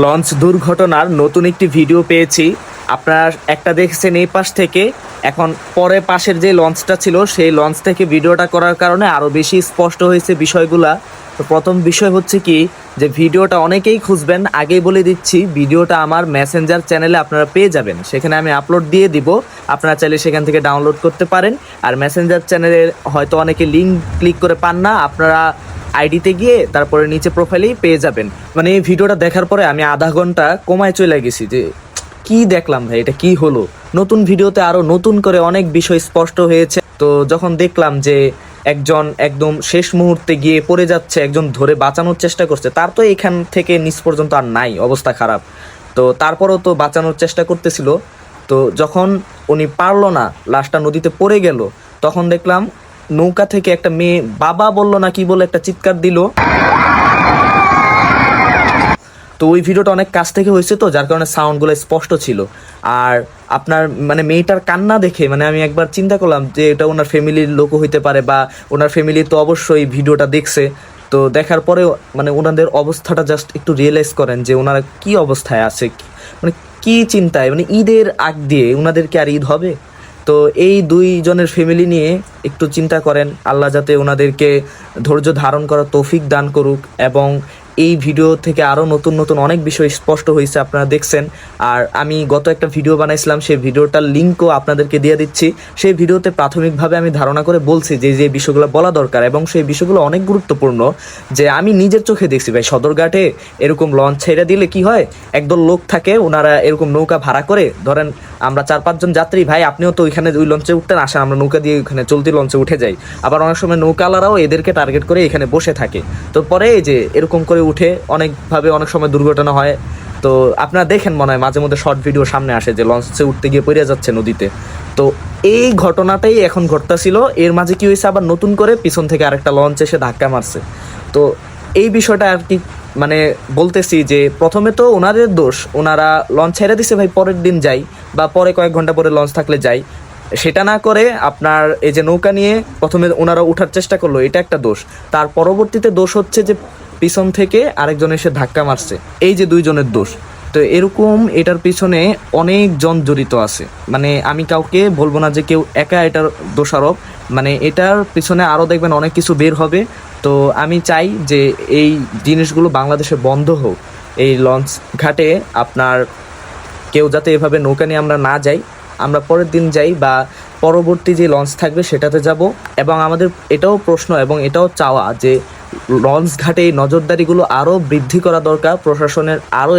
Launch দুর্ঘটনার নতুন একটি ভিডিও পেয়েছি। আপনারা একটা দেখছেন এই পাশ থেকে, এখন পরে পাশের যে লঞ্চটা ছিল সেই লঞ্চ থেকে ভিডিওটা করার কারণে আরও বেশি স্পষ্ট হয়েছে বিষয়গুলা। তো প্রথম বিষয় হচ্ছে কি, যে ভিডিওটা অনেকেই খুঁজবেন, আগেই বলে দিচ্ছি ভিডিওটা আমার মেসেঞ্জার চ্যানেলে আপনারা পেয়ে যাবেন, সেখানে আমি আপলোড দিয়ে দিব, আপনারা চাইলে সেখান থেকে ডাউনলোড করতে পারেন। আর মেসেঞ্জার চ্যানেলে হয়তো অনেকে লিঙ্ক ক্লিক করে পান না, আপনারা আইডিতে গিয়ে তারপরে নিচে প্রোফাইলেই পেয়ে যাবেন। মানে এই ভিডিওটা দেখার পরে আমি আধা ঘন্টা কমায় চলে গেছি যে কি দেখলাম ভাই, এটা কি হলো। নতুন ভিডিওতে আরো নতুন করে অনেক বিষয় স্পষ্ট হয়েছে। তো যখন দেখলাম যে একজন একদম শেষ মুহূর্তে গিয়ে পড়ে যাচ্ছে, একজন ধরে বাঁচানোর চেষ্টা করছে, তার তো এখান থেকে নিচ পর্যন্ত আর নাই, অবস্থা খারাপ। তো তারপরও তো বাঁচানোর চেষ্টা করতেছিল। তো যখন উনি পারলো না, লাশটা নদীতে পড়ে গেল, তখন দেখলাম নৌকা থেকে একটা মেয়ে বাবা বললো না কি বলে একটা চিৎকার দিল। তো ওই ভিডিওটা অনেক কাছ থেকে হয়েছে, তো যার কারণে সাউন্ডগুলো স্পষ্ট ছিল। আর আপনার মানে মেয়েটার কান্না দেখে মানে আমি একবার চিন্তা করলাম যে এটা ওনার ফ্যামিলির লোক হইতে পারে, বা ওনার ফ্যামিলি তো অবশ্যই ভিডিওটা দেখছে। তো দেখার পরেও মানে ওনাদের অবস্থাটা জাস্ট একটু রিয়েলাইজ করেন যে ওনারা কি অবস্থায় আছে, মানে কি চিন্তায়, মানে ঈদের আগ দিয়ে ওনাদেরকে আর ঈদ হবে। তো এই দুইজনের ফ্যামিলি নিয়ে একটু চিন্তা করেন, আল্লাহ যাতে ওনাদেরকে ধৈর্য ধারণ করার তৌফিক দান করুক। এবং এই ভিডিও থেকে আরও নতুন নতুন অনেক বিষয় স্পষ্ট হয়েছে, আপনারা দেখছেন। আর আমি গত একটা ভিডিও বানাইছিলাম, সেই ভিডিওটার লিঙ্কও আপনাদেরকে দিয়ে দিচ্ছি। সেই ভিডিওতে প্রাথমিকভাবে আমি ধারণা করে বলছি যে যে বিষয়গুলো বলা দরকার, এবং সেই বিষয়গুলো অনেক গুরুত্বপূর্ণ। যে আমি নিজের চোখে দেখছি ভাই, সদরঘাটে এরকম লঞ্চ ছেড়ে দিলে কি হয়, একদল লোক থাকে, ওনারা এরকম নৌকা ভাড়া করে, ধরেন আমরা 4-5 জন যাত্রী, ভাই আপনিও তো ওইখানে ওই লঞ্চে উঠতেন, আসেন আমরা নৌকা দিয়ে ওইখানে চলতি লঞ্চে উঠে যাই। আবার অনেক সময় নৌকাওয়ালারাও এদেরকে টার্গেট করে এখানে বসে থাকে। তো পরে এই যে এরকম করে উঠে অনেকভাবে অনেক সময় দুর্ঘটনা হয়। তো আপনারা দেখেন, মনে হয় মাঝে মধ্যে শর্ট ভিডিও সামনে আসে যে লঞ্চে উঠতে গিয়ে পড়ে যাচ্ছে নদীতে। তো এই ঘটনাটাই এখন ঘটতেছিল, এর মাঝে কি হয়েছে, আবার নতুন করে পিছন থেকে আরেকটা লঞ্চ এসে ধাক্কা মারছে। তো এই বিষয়টা আর কি মানে বলতেছি যে প্রথমে তো ওনাদের দোষ, ওনারা লঞ্চ ছেড়ে দিছে ভাই, পরের দিন যাই বা পরে কয়েক ঘন্টা পরে লঞ্চ থাকলে যাই, সেটা না করে আপনার এই যে নৌকা নিয়ে প্রথমে ওনারা উঠার চেষ্টা করলো, এটা একটা দোষ। তার পরবর্তীতে দোষ হচ্ছে যে পিছন থেকে আরেকজন এসে ধাক্কা মারছে, এই যে দুইজনের দোষ। তো এরকম এটার পিছনে অনেকজন জড়িত আছে, মানে আমি কাউকে বলবো না যে কেউ একা এটার দোষারোপ, মানে এটার পিছনে আরও দেখবেন অনেক কিছু বের হবে। তো আমি চাই যে এই জিনিসগুলো বাংলাদেশে বন্ধ হোক, এই লঞ্চ ঘাটে আপনার কেউ যাতে এভাবে নৌকা নিয়ে আমরা না যাই, আমরা পরের দিন যাই বা পরবর্তী যে লঞ্চ থাকবে সেটাতে যাব। এবং আমাদের এটাও প্রশ্ন এবং এটাও চাওয়া যে লঞ্চ ঘাটে এই নজরদারিগুলো আরও বৃদ্ধি করা দরকার, প্রশাসনের আরও